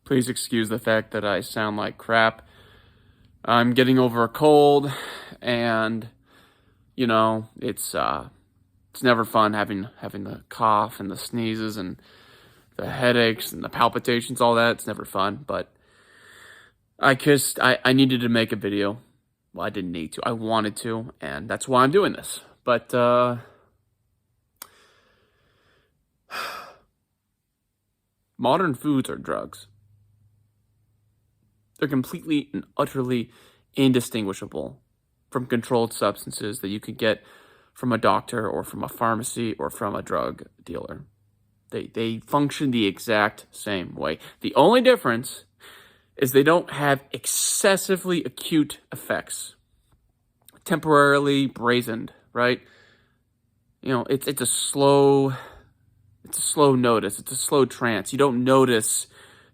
Please excuse the fact that I sound like crap. I'm getting over a cold, and it's never fun having the cough and the sneezes and the headaches and the palpitations, all that. It's never fun, but I needed to make a video. Well, I didn't need to. I wanted to, and that's why I'm doing this. But modern foods are drugs. They're completely and utterly indistinguishable from controlled substances that you could get from a doctor or from a pharmacy or from a drug dealer. They function the exact same way. The only difference is they don't have excessively acute effects, temporarily brazened, right? It's a slow notice. It's a slow trance. You don't notice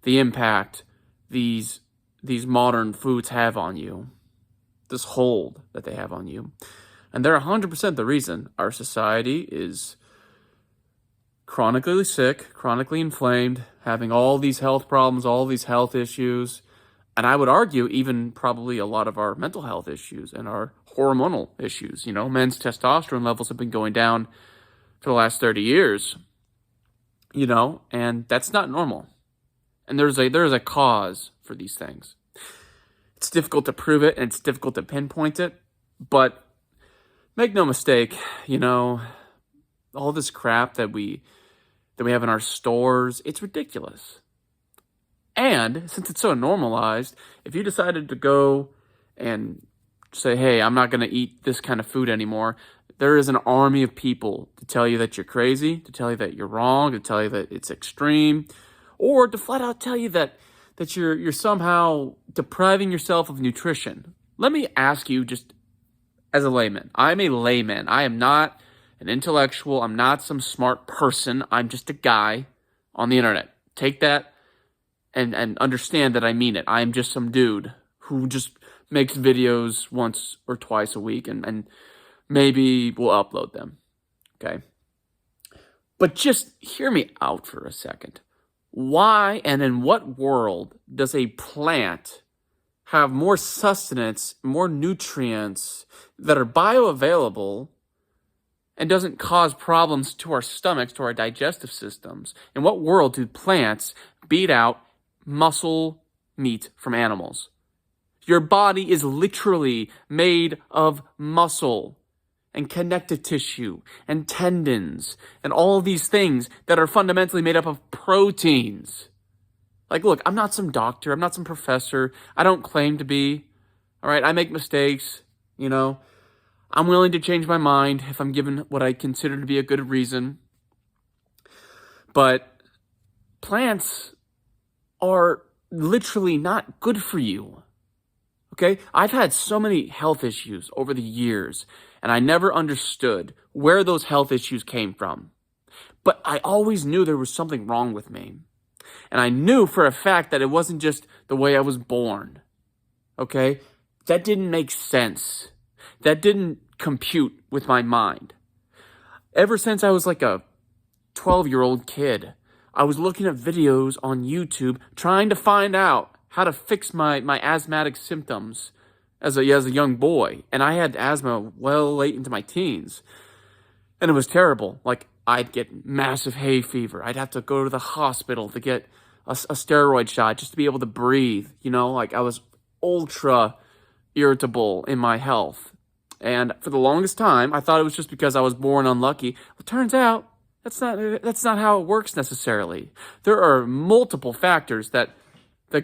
the impact these modern foods have on you, this hold that they have on you. And they're 100% the reason our society is chronically sick, chronically inflamed, having all these health problems, all these health issues. And I would argue even probably a lot of our mental health issues and our hormonal issues. Men's testosterone levels have been going down for the last 30 years, and that's not normal. And there's a cause for these things. It's difficult to prove it and it's difficult to pinpoint it, but make no mistake, all this crap that we have in our stores, it's ridiculous. And since it's so normalized, if you decided to go and say, hey, I'm not going to eat this kind of food anymore, there is an army of people to tell you that you're crazy, to tell you that you're wrong, to tell you that it's extreme, or to flat out tell you that you're somehow depriving yourself of nutrition. Let me ask you, just as a layman. I'm a layman. I am not an intellectual. I'm not some smart person. I'm just a guy on the internet. Take that and understand that I mean it. I'm just some dude who just makes videos once or twice a week and maybe we'll upload them. Okay? But just hear me out for a second. Why and in what world does a plant have more sustenance, more nutrients that are bioavailable and doesn't cause problems to our stomachs, to our digestive systems? In what world do plants beat out muscle meat from animals? Your body is literally made of muscle and connective tissue and tendons and all of these things that are fundamentally made up of proteins. Like, look, I'm not some doctor. I'm not some professor. I don't claim to be. All right, I make mistakes. I'm willing to change my mind if I'm given what I consider to be a good reason. But plants are literally not good for you. Okay? I've had so many health issues over the years, and I never understood where those health issues came from. But I always knew there was something wrong with me. And I knew for a fact that it wasn't just the way I was born. Okay? That didn't make sense. That didn't compute with my mind. Ever since I was like a 12-year-old kid, I was looking at videos on YouTube trying to find out how to fix my asthmatic symptoms as a young boy. And I had asthma well late into my teens. And it was terrible. Like, I'd get massive hay fever. I'd have to go to the hospital to get a steroid shot just to be able to breathe. Like, I was ultra irritable in my health. And for the longest time, I thought it was just because I was born unlucky. Well, turns out that's not how it works necessarily. There are multiple factors that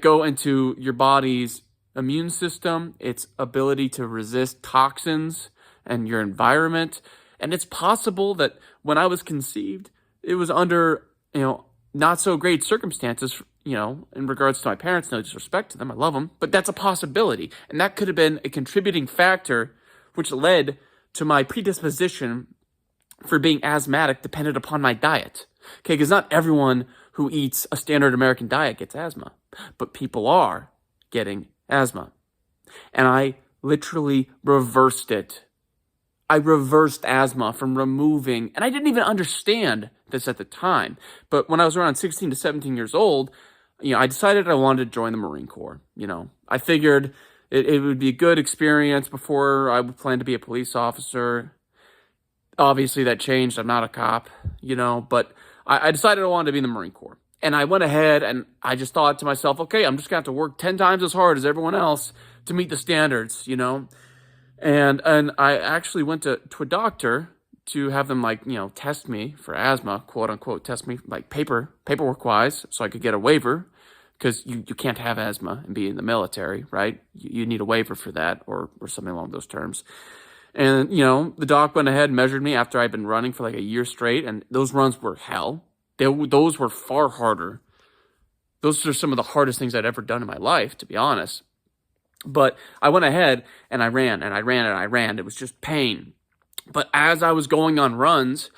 go into your body's immune system, its ability to resist toxins, and your environment. And it's possible that when I was conceived, it was under, not so great circumstances, in regards to my parents. No disrespect to them. I love them. But that's a possibility. And that could have been a contributing factor which led to my predisposition for being asthmatic dependent upon my diet. Okay, because not everyone who eats a standard American diet gets asthma, but people are getting asthma. And I literally reversed it. I reversed asthma from removing, and I didn't even understand this at the time, but when I was around 16 to 17 years old, I decided I wanted to join the Marine Corps. I figured it would be a good experience before I would plan to be a police officer. Obviously, that changed. I'm not a cop, but I decided I wanted to be in the Marine Corps. And I went ahead and I just thought to myself, okay, I'm just going to have to work 10 times as hard as everyone else to meet the standards. And I actually went to a doctor to have them test me for asthma, quote unquote, test me like paperwork wise, so I could get a waiver, because you can't have asthma and be in the military, right? You need a waiver for that, or something along those terms. And, the doc went ahead and measured me after I'd been running for like a year straight, and those runs were hell. Those were far harder. Those are some of the hardest things I'd ever done in my life, to be honest. But I went ahead and I ran and I ran and I ran. It was just pain. But as I was going on runs,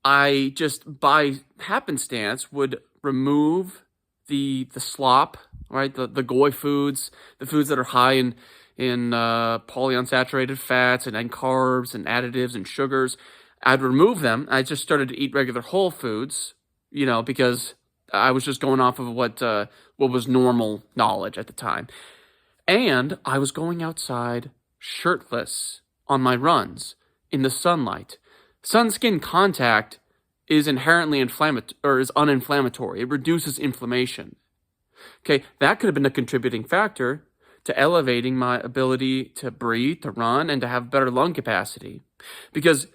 I just, by happenstance, would remove the slop, right? The goy foods, the foods that are high in polyunsaturated fats and carbs and additives and sugars. I'd remove them. I just started to eat regular whole foods, because I was just going off of what was normal knowledge at the time. And I was going outside shirtless on my runs in the sunlight. Sun-skin contact is inherently uninflammatory. It reduces inflammation. Okay, that could have been a contributing factor to elevating my ability to breathe, to run, and to have better lung capacity. Because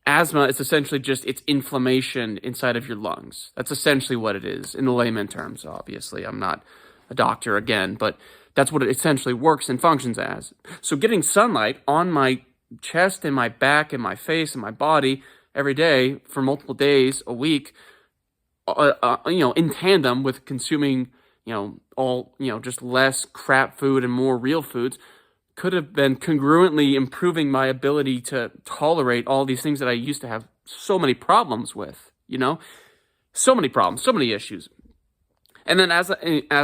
asthma is essentially just it's inflammation inside of your lungs. That's essentially what it is in the layman terms, obviously. I'm not a doctor again, but that's what it essentially works and functions as. So getting sunlight on my chest and my back and my face and my body every day for multiple days a week, in tandem with consuming, just less crap food and more real foods, could have been congruently improving my ability to tolerate all these things that I used to have so many problems with, so many problems, so many issues. And then as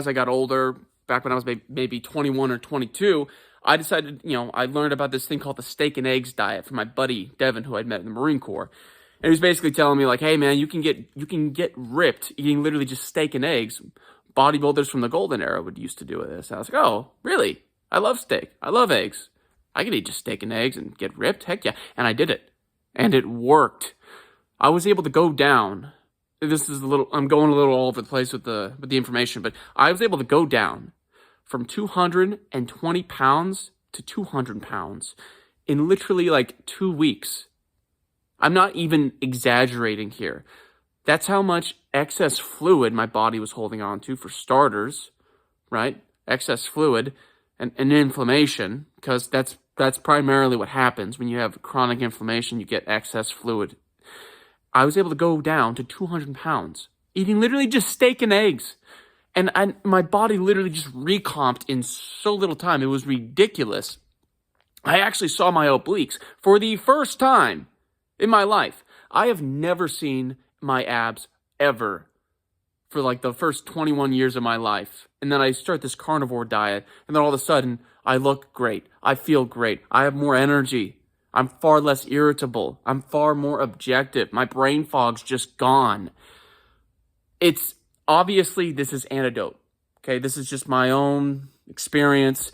I got older, back when I was maybe 21 or 22, I decided, I learned about this thing called the steak and eggs diet from my buddy Devin, who I'd met in the Marine Corps. And he was basically telling me like, hey man, you can get ripped eating literally just steak and eggs. Bodybuilders from the golden era would used to do this. And I was like, oh, really? I love steak. I love eggs. I could eat just steak and eggs and get ripped. Heck yeah. And I did it. And it worked. I was able to go down. I'm going a little all over the place with the information, but I was able to go down from 220 pounds to 200 pounds in literally like 2 weeks. I'm not even exaggerating here. That's how much excess fluid my body was holding on to, for starters, right? Excess fluid and inflammation, because that's primarily what happens when you have chronic inflammation. You get excess fluid. I was able to go down to 200 pounds, eating literally just steak and eggs. And my body literally just recomped in so little time. It was ridiculous. I actually saw my obliques for the first time in my life. I have never seen my abs ever for like the first 21 years of my life. And then I start this carnivore diet, and then all of a sudden I look great. I feel great. I have more energy. I'm far less irritable. I'm far more objective. My brain fog's just gone. It's obviously, this is anecdote. Okay, this is just my own experience,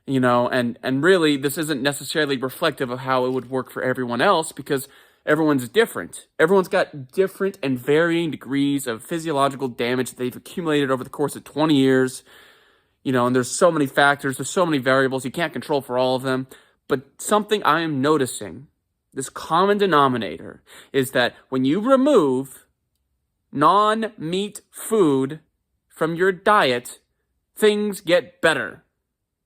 and really this isn't necessarily reflective of how it would work for everyone else, because everyone's different. Everyone's got different and varying degrees of physiological damage that they've accumulated over the course of 20 years. And there's so many factors, there's so many variables, you can't control for all of them. But something I am noticing, this common denominator, is that when you remove non-meat food from your diet, things get better.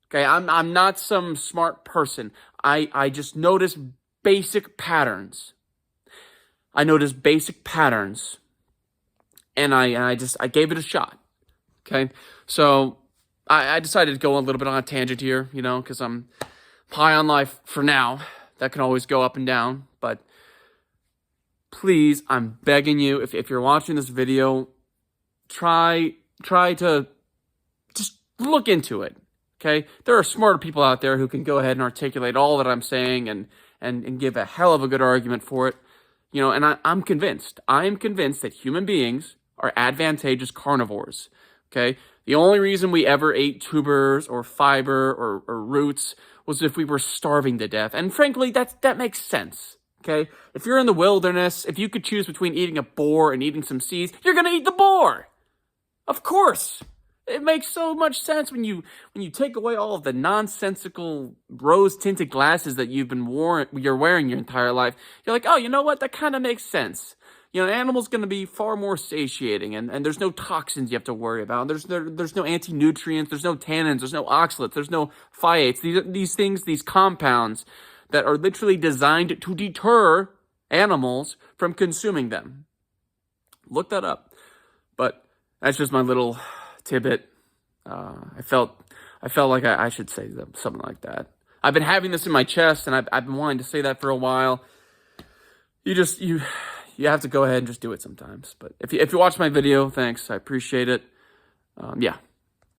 Okay, I'm not some smart person. I just notice basic patterns. I noticed basic patterns, and I gave it a shot. Okay, so I decided to go a little bit on a tangent here, because I'm high on life for now. That can always go up and down, but please, I'm begging you, if you're watching this video, try to just look into it. Okay, there are smarter people out there who can go ahead and articulate all that I'm saying and give a hell of a good argument for it. And I'm convinced. I am convinced that human beings are advantageous carnivores. okay? The only reason we ever ate tubers or fiber or roots was if we were starving to death. And frankly, that makes sense, okay? If you're in the wilderness, if you could choose between eating a boar and eating some seeds, you're going to eat the boar. Of course. It makes so much sense when you take away all of the nonsensical rose-tinted glasses that you're wearing your entire life. You're like, oh, you know what? That kind of makes sense. You know, an animal's going to be far more satiating, and there's no toxins you have to worry about. There's no anti-nutrients, there's no tannins, there's no oxalates, there's no phytates. These compounds that are literally designed to deter animals from consuming them. Look that up. But that's just my little tidbit. I felt like I should say something like that. I've been having this in my chest, and I've been wanting to say that for a while. You have to go ahead and just do it sometimes. But if you watch my video, thanks. I appreciate it. Yeah.